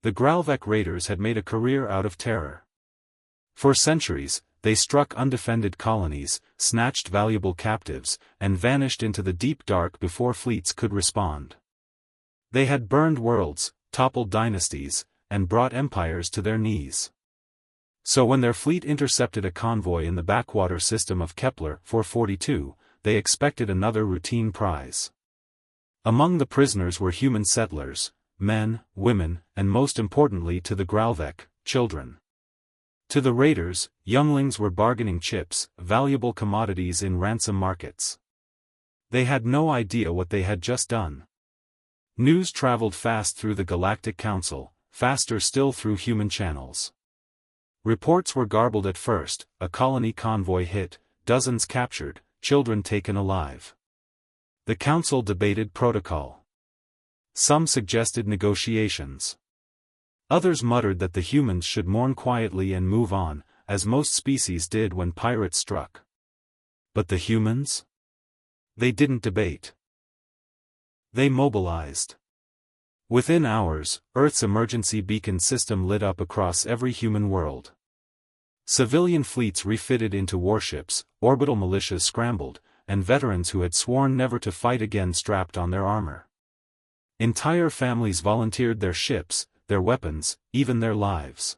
The Graalvek raiders had made a career out of terror. For centuries, they struck undefended colonies, snatched valuable captives, and vanished into the deep dark before fleets could respond. They had burned worlds, toppled dynasties, and brought empires to their knees. So when their fleet intercepted a convoy in the backwater system of Kepler 442, they expected another routine prize. Among the prisoners were human settlers, men, women, and most importantly to the Graalvek, children. To the raiders, younglings were bargaining chips, valuable commodities in ransom markets. They had no idea what they had just done. News traveled fast through the Galactic Council, faster still through human channels. Reports were garbled at first: a colony convoy hit, dozens captured, children taken alive. The council debated protocol. Some suggested negotiations. Others muttered that the humans should mourn quietly and move on, as most species did when pirates struck. But the humans? They didn't debate. They mobilized. Within hours, Earth's emergency beacon system lit up across every human world. Civilian fleets refitted into warships, orbital militias scrambled, and veterans who had sworn never to fight again strapped on their armor. Entire families volunteered their ships, their weapons, even their lives.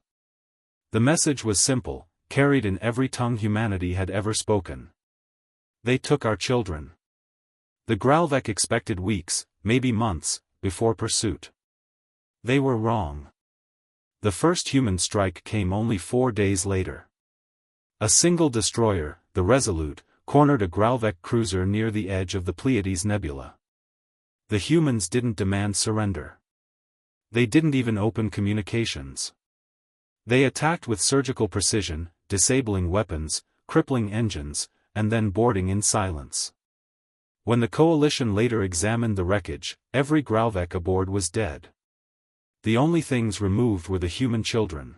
The message was simple, carried in every tongue humanity had ever spoken. They took our children. The Graalvek expected weeks, maybe months, before pursuit. They were wrong. The first human strike came only 4 days later. A single destroyer, the Resolute, cornered a Graalvek cruiser near the edge of the Pleiades Nebula. The humans didn't demand surrender. They didn't even open communications. They attacked with surgical precision, disabling weapons, crippling engines, and then boarding in silence. When the coalition later examined the wreckage, every Graalvek aboard was dead. The only things removed were the human children.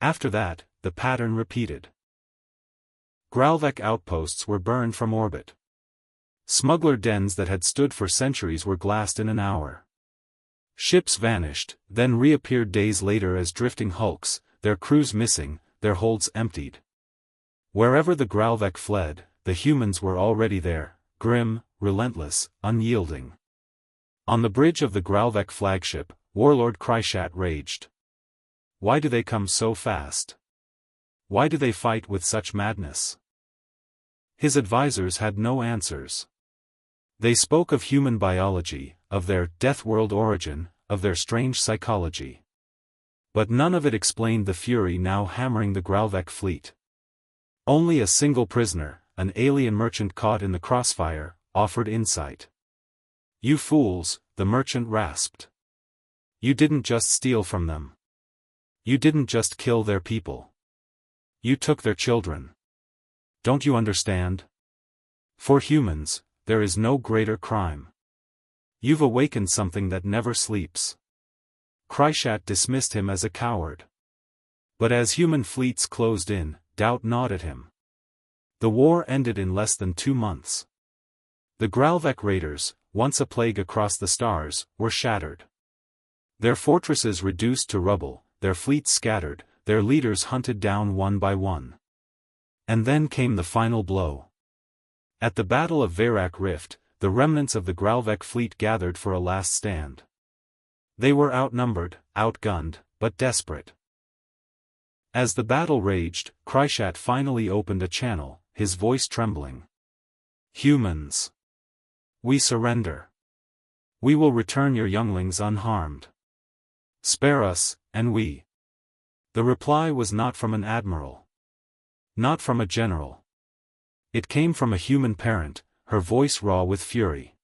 After that, the pattern repeated. Graalvek outposts were burned from orbit. Smuggler dens that had stood for centuries were glassed in an hour. Ships vanished, then reappeared days later as drifting hulks, their crews missing, their holds emptied. Wherever the Graalvek fled, the humans were already there, grim, relentless, unyielding. On the bridge of the Graalvek flagship, Warlord Kreishat raged. Why do they come so fast? Why do they fight with such madness? His advisors had no answers. They spoke of human biology, of their death world origin, of their strange psychology. But none of it explained the fury now hammering the Graalvek fleet. Only a single prisoner, an alien merchant caught in the crossfire, offered insight. "You fools," the merchant rasped. "You didn't just steal from them. You didn't just kill their people. You took their children. Don't you understand? For humans, there is no greater crime. You've awakened something that never sleeps." Kreishat dismissed him as a coward. But as human fleets closed in, doubt gnawed at him. The war ended in less than 2 months. The Graalvek raiders, once a plague across the stars, were shattered. Their fortresses reduced to rubble, their fleets scattered, their leaders hunted down one by one. And then came the final blow. At the Battle of Veyrak Rift, the remnants of the Graalvek fleet gathered for a last stand. They were outnumbered, outgunned, but desperate. As the battle raged, Kreishat finally opened a channel, his voice trembling. "Humans. We surrender. We will return your younglings unharmed. Spare us, and we." The reply was not from an admiral. Not from a general. It came from a human parent, her voice raw with fury.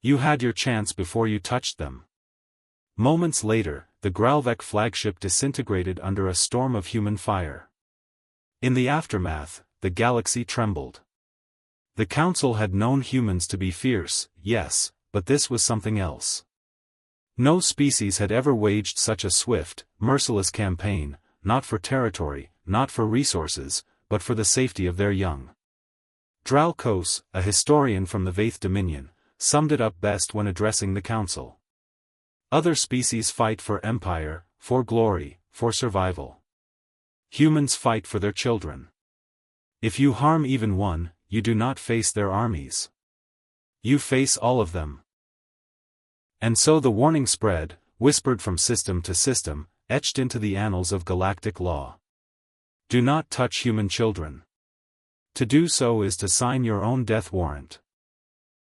"You had your chance before you touched them." Moments later, the Graalvek flagship disintegrated under a storm of human fire. In the aftermath, the galaxy trembled. The Council had known humans to be fierce, yes, but this was something else. No species had ever waged such a swift, merciless campaign, not for territory, not for resources, but for the safety of their young. Dral Kos, a historian from the Vaith Dominion, summed it up best when addressing the Council. Other species fight for empire, for glory, for survival. Humans fight for their children. If you harm even one, you do not face their armies. You face all of them. And so the warning spread, whispered from system to system, etched into the annals of galactic law. Do not touch human children. To do so is to sign your own death warrant.